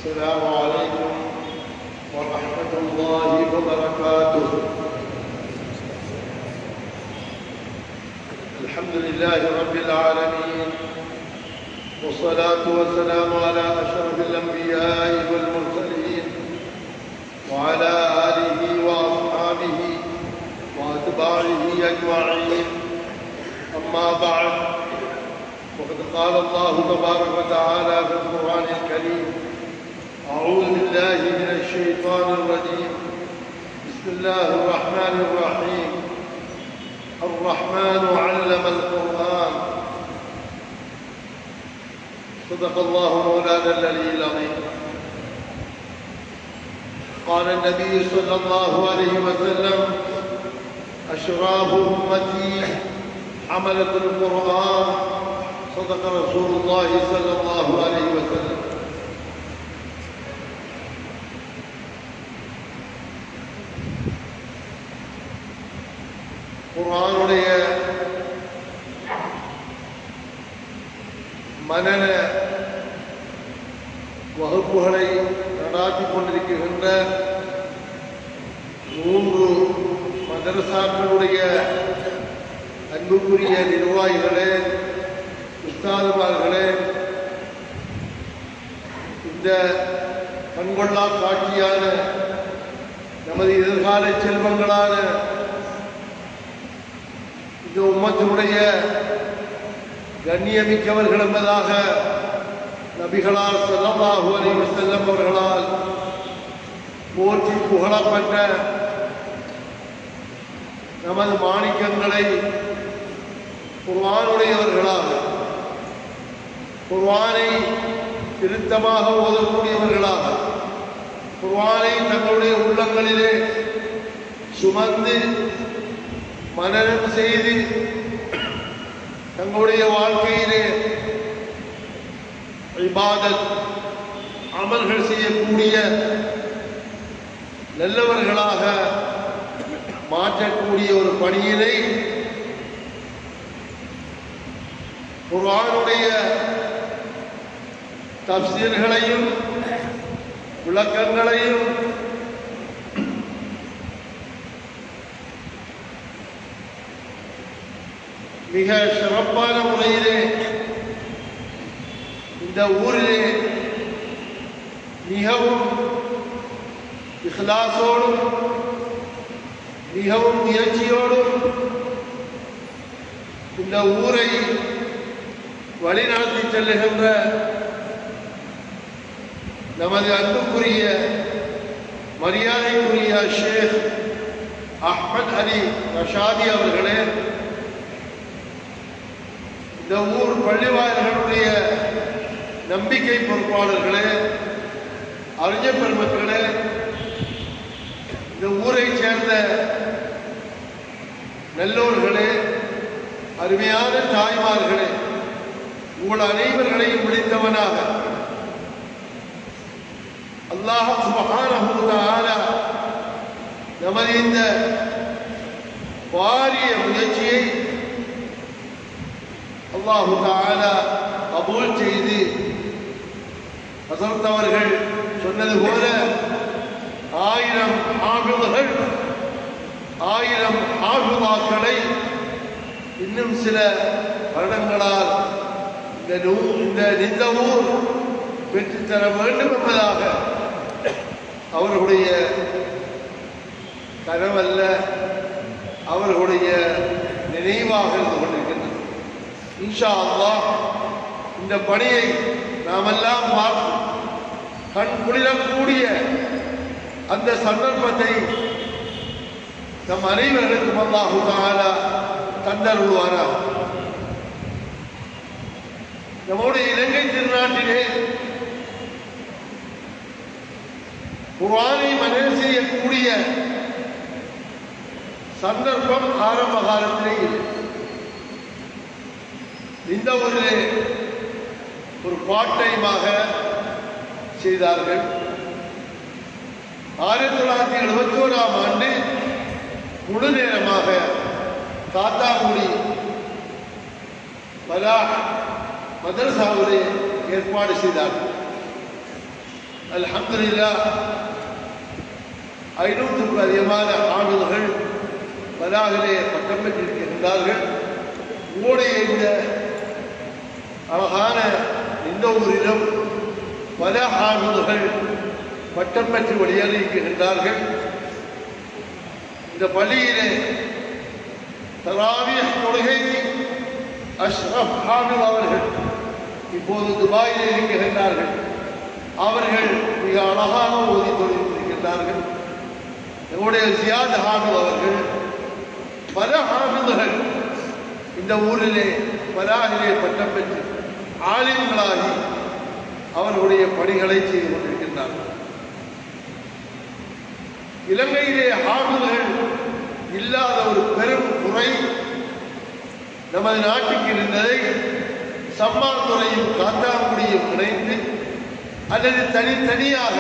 السلام عليكم ورحمة الله وبركاته. الحمد لله رب العالمين، والصلاة والسلام على أشرف الأنبياء والمرسلين وعلى آله وأصحابه وأتباعه أجمعين. أما بعد، وقد قال الله تبارك وتعالى في القرآن الكريم: أعوذ بالله من الشيطان الرجيم، بسم الله الرحمن الرحيم. الرحمن علم القرآن. صدق الله مولانا العلي العظيم. قال النبي صلى الله عليه وسلم: أشراف أمتي حملة القرآن. صدق رسول الله صلى الله عليه وسلم. குர்ஆனுடைய மனன வகுப்புகளை நடாத்திக் கொண்டிருக்கின்ற 3 மதரசாக்களுடைய அன்புக்குரிய நிர்வாகிகளே, உஸ்தாதுமார்களே, இந்த கண்கொள்ளா காட்சியான நமது எதிர்கால செல்வங்களான இந்த உம்மத்தினுடைய கண்ணியமிக்கவர்கள் என்பதாக நபிகளால் ஸல்லல்லாஹு அலைஹி வஸல்லம் அவர்களால் போற்றி புகழப்பட்ட நமது மாணிக்கங்களை குர்ஆனுடையவர்களாக, குர்ஆனை திருத்தமாக ஓதக்கூடியவர்களாக, குர்ஆனை தங்களுடைய உள்ளங்களிலே சுமந்து மனனம் செய்து தங்களுடைய வாழ்க்கையிலே இபாதத் அமல்கள் செய்யக்கூடிய நல்லவர்களாக மாற்றக்கூடிய ஒரு பணியினை குர்ஆனுடைய தஃப்சீர்களையும் விளக்கங்களையும் மிக சிறப்பான முறையிலே இந்த ஊரிலே மிகவும் இஹ்லாஸோடும் மிகவும் முயற்சியோடும் இந்த ஊரை வழிநடத்தி செல்லுகின்ற நமது அன்புக்குரிய மரியாதைக்குரிய ஷேக் அஹ்மத் அலி ரஷாதி அவர்களே, இந்த ஊர் பள்ளிவாயல்களுடைய நம்பிக்கை பொறுப்பாளர்களே, அறிஞர் பெருமக்களே, இந்த ஊரை சேர்ந்த நல்லோர்களே, அருமையான தாய்மார்களே, உங்கள் அனைவர்களையும் விழித்தவனாக அல்லாஹ் சுப்ஹானஹு வ தஆலா நமது இந்த பாரிய முயற்சியை அல்லாஹ் தஆலா கபூல் செய்து, ஹஸரத் அவர்கள் சொன்னது போல 1000 ஹாஃபிதுகள் 1000 ஹாஃபிதாக்களை இன்னும் சில வருடங்களால் இந்த ஊர் பெற்றுத்தர வேண்டும் என்பதாக அவர்களுடைய கனவல்ல, அவர்களுடைய நினைவாக இருந்து கொண்டிருக்கின்றது. இன்ஷா அல்லாஹ் இந்த பணியை நாமெல்லாம் பார்த்து கண் குளிரக்கூடிய அந்த சந்தர்ப்பத்தை நம் அனைவர்களுக்கும் அல்லாஹு தஆலா தந்தருள்வாராக. நம்முடைய இலங்கை திருநாட்டிலே குர்ஆனை மனனம் செய்யக்கூடிய சந்தர்ப்பம் ஆரம்ப காலத்திலே இல்லை. இந்த ஊரிலே ஒரு பார்ட் டைமாக செய்தார்கள். 1971ஆம் ஆண்டு முழு நேரமாக தாத்தாங்குடி பலா மதரசாவிலே ஏற்பாடு செய்தார்கள். அல்ஹம்துலில்லாஹ் 500க்கும் அதிகமான ஆண்டுகள் பலாகிலே பட்டம் பெற்றிருக்கின்றார்கள். ஓடையை விட அழகான இந்த ஊரிலும் பல ஆண்டுகள் பட்டம் பெற்று வெளியேறியிருக்கின்றார்கள். இந்த பள்ளியிலே தராவீஹ் தொழுகைக்கு அஷ்ரப் ஹாமித் அவர்கள் இப்போது துபாயிலே இருக்கின்றார்கள். அவர்கள் மிக அழகாக ஓதி தொழில்கின்றார்கள். நம்முடைய ஜியாத் ஹாமித் அவர்கள் பல ஹாமிதுகள் இந்த ஊரிலே பலாகிலே பட்டம் பெற்று ஆலிம்களாகி அவர்களுடைய பணிகளை செய்து கொண்டிருக்கின்றார்கள். இலங்கையிலே ஹாமிதுகள் இல்லாத ஒரு பெரும் குறை நமது நாட்டுக்கு இருந்ததை சம்மான் துறையும் காத்தாங்குடியும் இணைந்து அல்லது தனித்தனியாக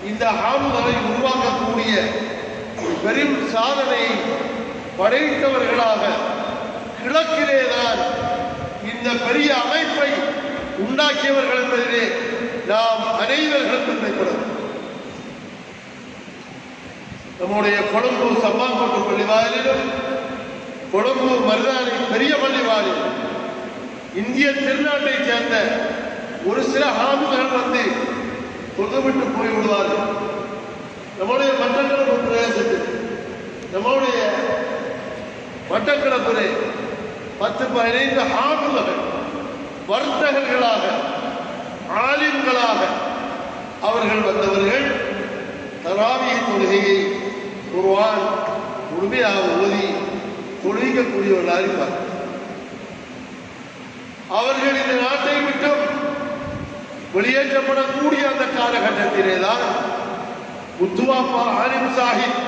இந்த ஹாமிதுகளை உருவாக்கக்கூடிய ஒரு பெரும் சாதனையை படைத்தவர்களாக கிழக்கிலேதான் இந்த பெரிய அமைப்பை உண்டாக்கியவர்கள் என்பதிலே நாம் அனைவர்களும் பெருமைப்படும். நம்முடைய கொழும்பு சம்மாங்கோட்டு பள்ளிவாயிலும் கொழும்பு மருதாணி பெரிய பள்ளிவாயிலும் இந்திய திருநாட்டைச் சேர்ந்த ஒரு சில ஹாமிதுகள் வந்து தொகுவிட்டு போய்விடுவார்கள். நம்முடைய மட்டக்களப்பு பிரதேசத்தில் நம்முடைய மட்டக்களப்பிலே 10-15 ஹாமிதுகள் வர்த்தகர்களாக ஆலிம்களாக அவர்கள் வந்தவர்கள் தராவீஹ் தொழுகையை குர்ஆன் முழுமையாக ஓதி தொழுவிக்கக்கூடியவர்களாக இருப்பார்கள். அவர்கள் இந்த நாட்டை விட்டும் வெளியேற்றப்படக்கூடிய அந்த காலகட்டத்திலேதான் முத்துவாப்பா ஆலிம் சாஹிப்,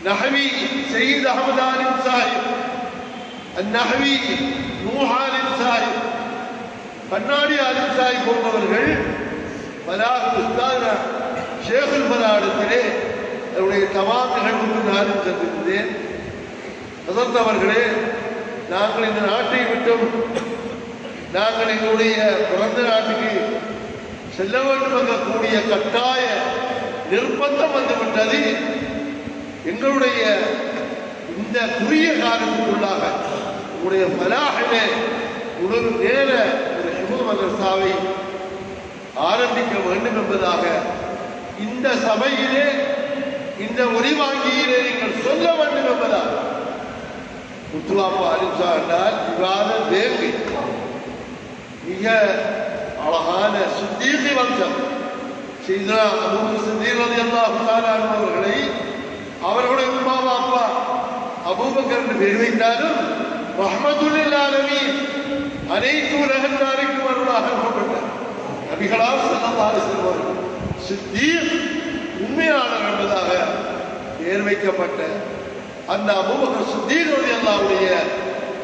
நஹவி சயீத் அஹமது ஆலிம் சாஹிப், அந்நஹவி நூஹ் ஆலிம் சாஹிப், கண்ணாடி ஆலிம் சாஹிப் போன்றவர்கள் பலாஹ் உஸ்தாத் ஷேகுல் பலாடத்திலே அவருடைய தமாம் நிகழ்வுக்கு நானும் சென்றிருந்தேன். அதர்ந்தவர்களே, நாங்கள் இந்த நாட்டை விட்டும் நாங்கள் எங்களுடைய பிறந்த நாட்டுக்கு செல்ல வேண்டும் என்கூடிய கட்டாய நிர்பந்தம் வந்துவிட்டது. எங்களுடைய இந்த குறுகிய காலத்துக்குள்ளாக உங்களுடைய பலாஹிலே முழு நேர ஒரு ஹிஃபுல் மதரசாவை ஆரம்பிக்க வேண்டும் என்பதாக இந்த சபையிலே இந்த ஒலிவாங்கியிலே நீங்கள் சொல்ல வேண்டும் என்பதாக முத்துவாப்பா அலிம்சா என்றால் விவாத வேங்கை, மிக அழகான சித்தீகி வம்சம். சையதுனா அபூபக்கர் சித்தீக் ரலியல்லாஹு தஆலா அன்ஹு அவர்களை அவர்களுடைய உம்மா அப்பா அபூபக்கர் என்று பெயர் வைத்தாலும் ரஹ்மத்துல் லில் ஆலமீன் அனைத்து உலகத்தாருக்கும் அருளாக அனுப்பப்பட்டார். நபிகளார் ஸல்லல்லாஹு அலைஹி வஸல்லம் அவர்கள் சித்தீக் உண்மையாளர் என்பதாக பெயர் வைக்கப்பட்ட அந்த அபூபக்கர் சித்தீக் ரலியல்லாஹுடைய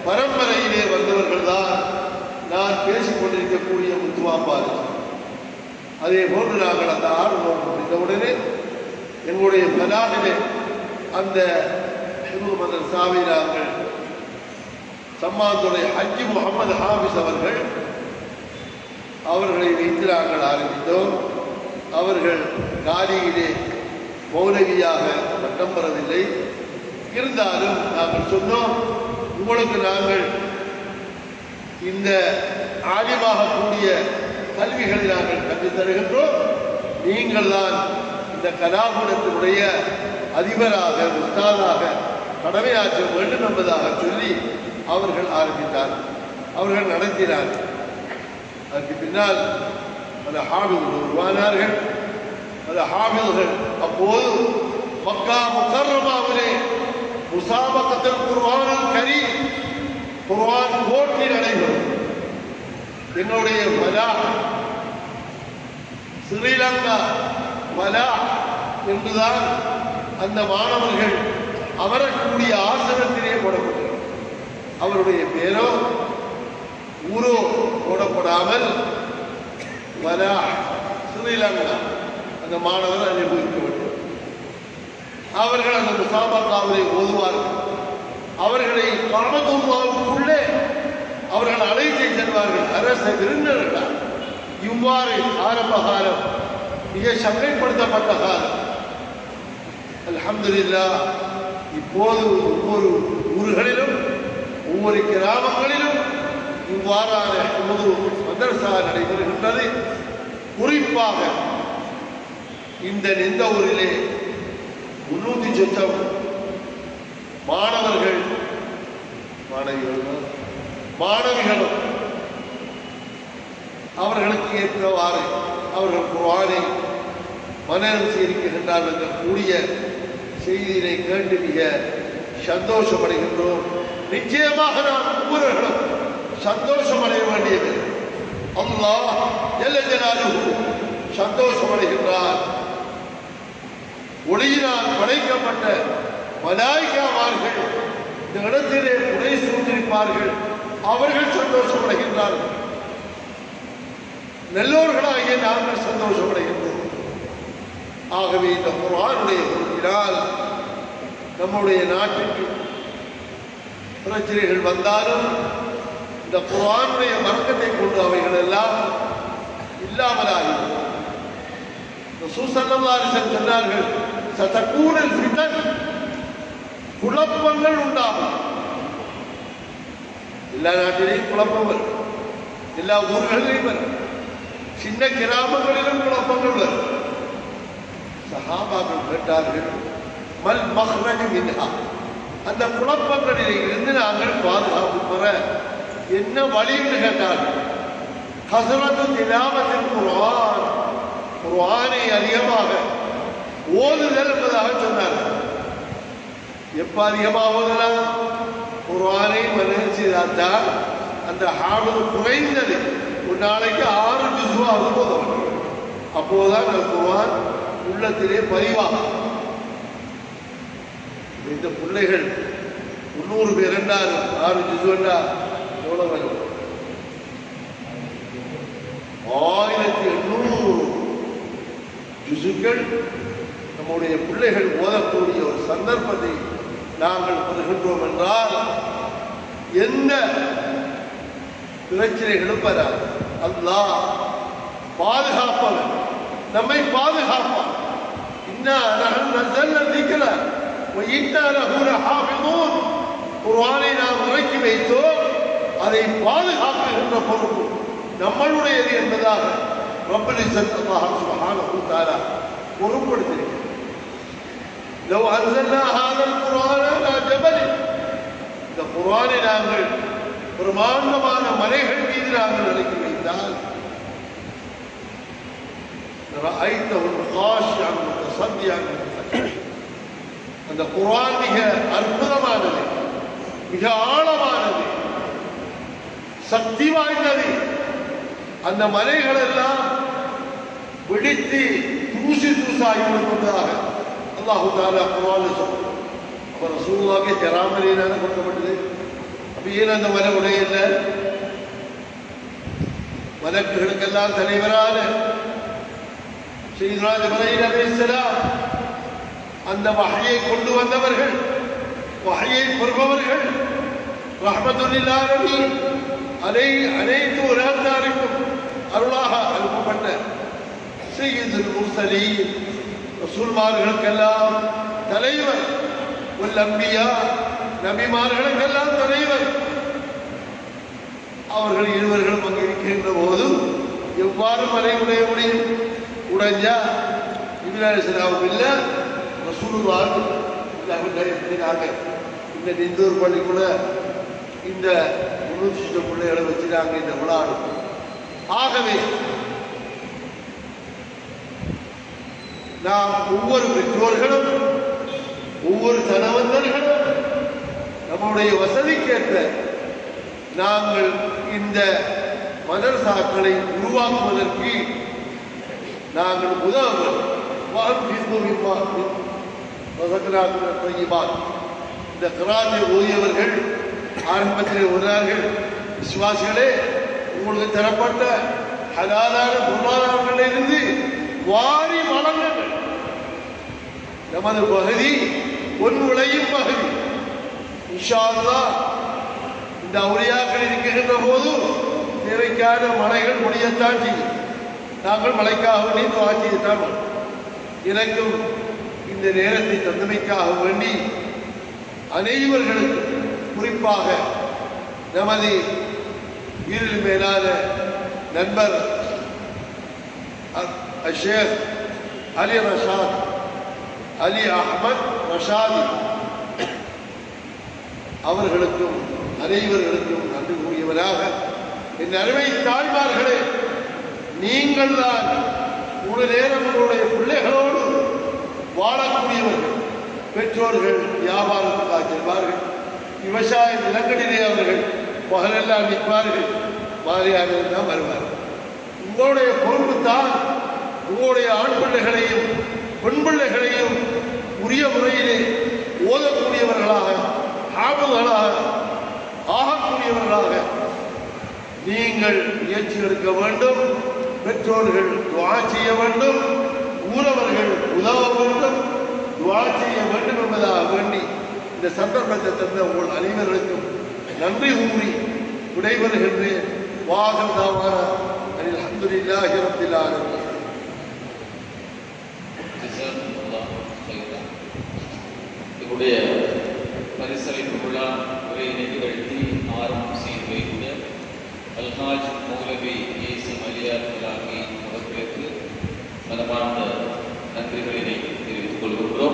பரம்பரையிலே வந்தவர்கள் தான் நான் பேசிக் கொண்டிருக்கக்கூடிய முத்துவாப்பாரு. அதே போன்று நாங்கள் அந்த ஆர்வம் முடிந்தவுடனே எங்களுடைய பலாகிலே அந்த ஹிஃபுல் மதரசாவை நாங்கள் சம்மாந்துறை ஹஜ்ஜி முகமது ஹாஃபிஸ் அவர்களை வைத்து நாங்கள் ஆரம்பித்தோம். அவர்கள் காலியிலே மௌலவியாக பட்டம் பெறவில்லை. இருந்தாலும் நாங்கள் சொன்னோம், உங்களுக்கு நாங்கள் இந்த ஆலிமாக கூடிய கல்விகளை நாங்கள் கற்றுத் தருகின்றோம். நீங்கள் தான் இந்த கலாபுரத்தினுடைய அதிபராக உஸ்தாதாக கடமையாற்ற வேண்டும் என்பதாக சொல்லி அவர்கள் ஆரம்பித்தார்கள். அவர்கள் நடத்தினார்கள். அதற்கு பின்னால் பல ஹாஃபிதுகள் உருவானார்கள். பல ஹாஃபிதுகள் அப்போது மக்கா முக்கர்ரமாவிலே முசாபகத்துல் குர்ஆனுல் கரீம் குர்ஆன் போட்டி நடைபெறும். எங்களுடைய பலாஹ் ஸ்ரீலங்கா பலாஹ் என்றுதான் அந்த மாணவர்கள் அமரக்கூடிய ஆசனத்திலே போடப்பட்டது. அவருடைய பேரோ ஊரோ போடப்படாமல் பலாஹ் ஸ்ரீலங்கா அந்த மாணவர் அனுபவிக்கப்பட்டது. அவர்கள் அந்த முசாபகாவை ஓதுவார்கள். அவர்களை காமத்துல்லாவுக்குள்ளே அவர்கள் அழைத்து செல்வார்கள். அரச விருந்தினர்களால் இவ்வாறு ஆரம்ப காலம் மிக சங்கைப்படுத்தப்பட்ட காலம். அல்ஹம்துலில்லாஹ் இப்போது ஒவ்வொரு ஊர்களிலும் ஒவ்வொரு கிராமங்களிலும் இவ்வாறான மதரசா நடைபெறுகின்றது. குறிப்பாக இந்த நிந்த ஊரிலே 300 சொச்சம் மாணவிகளும் அவர்களுக்கு ஏற்றவாறு அவர்கள் குர்ஆனை மனனம் செய்திருக்கின்றார்கள் என்ற கூடிய செய்தியினை கேட்டு மிக சந்தோஷமடைகின்றோம். நிச்சயமாக நாம் ஒவ்வொருவர்களும் சந்தோஷமடைய வேண்டியது. அல்லாஹ் ஜல்ல ஜலாலுஹு சந்தோஷமடைகின்றார். ஒளியினால் படைக்கப்பட்ட மலாயிகாமார்கள் இந்த இடத்திலே உரை சூழ்ந்திருப்பார்கள். அவர்கள் சந்தோஷமடைகின்றார்கள். நல்லோர்களாகிய நாங்கள் சந்தோஷமடைகின்றோம். ஆகவே இந்த குர்ஆனுடைய பொருளினால் நம்முடைய நாட்டுக்கு பிரச்சனைகள் வந்தாலும் இந்த குர்ஆனுடைய வர்க்கத்தை கொண்டு அவைகள் எல்லாம் இல்லாமலாகும். ரசூல் ஸல்லல்லாஹு அலைஹி வஸல்லம் சொன்னார்கள், சதகூனல் ஃபிதன், குழப்பங்கள் உண்டாகும். எல்லா நாட்டிலேயும் குழப்பம் வரும், எல்லா ஊர்களிலும் வரும், சின்ன கிராமங்களிலும் குழப்பங்கள் வரும். சஹாபாக்கள் கேட்டார்கள், மல் மஹ்ரஜு மின்ஹா, அந்த குழப்பங்களில் இருந்து நாங்கள் பாதுகாப்பு பெற என்ன வழி என்று கேட்டார்கள். கஸரத்து திலாவத்தில் குர்ஆன், குர்ஆனை அதிகமாக ஓதுதல் என்பதாக சொன்னார்கள். எப்ப அதிகமாக ஓதலாம்? குர்ஆனை மனனம் செய்தால்தான் அந்த ஹாஃபிது குறைந்தது ஒரு நாளைக்கு 6 ஜுஸ்வாவது ஓதணும். அப்போதுதான் அந்த குர்ஆன் உள்ளத்திலே பதிவாகும். இந்த பிள்ளைகள் 300 பேர் என்றால் 6 ஜுஸ் என்றால் எவ்வளவு வரும்? 1800 ஜுசுக்கள் நம்முடைய பிள்ளைகள் ஓதக்கூடிய ஒரு சந்தர்ப்பத்தை நாங்கள் பெறுகின்றோம் என்றால் எந்த பிரச்சனைகளும் வராது. அல்லாஹ் பாதுகாப்பவன், நம்மை பாதுகாப்பான். குர்ஆனை நாம் இறக்கி வைத்தோம், அதை பாதுகாக்கின்ற பொறுப்பு நம்மளுடையது என்பதாக ரப்பல் இஸ்ஸத் அல்லாஹ் சுப்ஹானஹு வ தஆலா பொறுப்படுத்தியிருக்கிறார். லவ் அன்ஸல்னா ஹாதல் குர்ஆன அலா ஜபல், இந்த குர்ஆனை நாங்கள் பிரமாண்டமான மலைகள் மீது நாங்கள் இறக்கி வைத்தால் ரஅய்தஹு காஷிஅன் முத்தஸத்தியன், அந்த குர்ஆன் மிக அற்புதமானது, மிக ஆழமானது, சக்தி வாய்ந்தது. அந்த மலைகள் எல்லாம் வெடித்து தூசி தூசாகி விடுவதாக அல்லாஹு தஆலா குர்ஆனில் சொல்றார். அப்ப ரசூலுல்லாஹ்க்கு ஜராமலினால கொடுக்கப்பட்டது. அப்ப ஏன் அந்த மலை உடையல? மலக்குகளுக்கெல்லாம் தலைவரான சையதுனா ஜிப்ரீல் அலைஹிஸ்ஸலாம், அந்த வஹயை கொண்டு வந்தவர்கள், வஹயை பெறுபவர்கள், ரஹ்மத்துல் லில் ஆலமீன், அனைத்து உலகத்தாருக்கும் அருளாக அனுப்பப்பட்ட சையதுல் முர்ஸலீன், ரசூல்மார்களுக்கெல்லாம் தலைவர், வல் அன்பியா, நபிமார்களுக்கெல்லாம் தலைவர். அவர்கள் இருவர்களும் அங்கு இருக்கின்ற போது எவ்வாறு மலை உடைய முடியும்? உடைஞ்சா இப்ராஹிம் அலைஹிஸ்ஸலாம் இல்ல, ரசூலுல்லாஹ் நாங்க இந்த இந்தூர் பள்ளிக்குள்ள இந்த 300 பிள்ளைகளை வச்சு நாங்க இந்த விளையாடும். ஆகவே நாம் ஒவ்வொரு பெற்றோர்களும் ஒவ்வொரு தனவந்தர்களும் நம்முடைய வசதிக்கேற்ற நாங்கள் இந்த மதரசாக்களை உருவாக்குவதற்கு நாங்கள் உதவுவோம். இந்த கிராத்தை ஓதியவர்கள் ஆரம்பத்தில் ஓதினார்கள், விசுவாசிகளே உங்களுக்கு தரப்பட்ட ஹலாலான பொருளாதாரங்களிலிருந்து வாரி வழங்குங்கள். நமது பகுதி பொன் விளையும் பகுதி. இன்ஷா அல்லாஹ் இந்த அவுலியாக்கள் இருக்கின்ற போது தேவைக்கான மலைகள் முடியத்தான் செய்யும். நாங்கள் மழைக்காக வேண்டி துஆ செய்துதான் எனக்கும் இந்த நேரத்தை தந்தமைக்காக வேண்டி அனைவர்களுக்கும் குறிப்பாக நமது உயிரில் மேலான நண்பர் ஷேக் அலி அஹ்மத் ரஷாதி அவர்களுக்கும் அனைவர்களுக்கும் நன்றி கூறியவராக என் அருமை தாய்மார்களே, நீங்கள் தான் ஒரு நேரம் உங்களுடைய பிள்ளைகளோடு வாழக்கூடியவர்கள். பெற்றோர்கள் வியாபாரத்துக்காக செல்வார்கள், விவசாய நிலங்களிலே அவர்கள் பகலெல்லாம் நிற்பார்கள், மாறியாக தான் வருவார்கள். உங்களுடைய பொறுப்பு தான் உங்களுடைய ஆண் பிள்ளைகளையும் பெண் பிள்ளைகளையும் உரிய முறையிலே ஓதக்கூடியவர்களாக ஆபங்களாக ஆகக்கூடியவர்களாக நீங்கள் முயற்சி எடுக்க வேண்டும். பெற்றோர்கள் துஆ செய்ய வேண்டும், ஊரவர்கள் உதவ வேண்டும், துஆ செய்ய வேண்டும் என்பதாக வேண்டி இந்த சந்தர்ப்பத்தை தந்த உங்கள் அனைவர்களுக்கும் நன்றி கூறி விடைபெறுகின்றேன். வாஹர் தாவானா அல்ஹம்துலில்லாஹி ரப்பில் ஆலமீன். இவருடைய பரிசளிப்பு விழா உரையினை நிகழ்த்தி ஆரம்பம் செய்து வைத்த அல்ஹாஜ் மௌலவி ஏசி மலியார் அவர்களுக்கு மனமார்ந்த நன்றிகளினை தெரிவித்துக் கொள்கின்றோம்.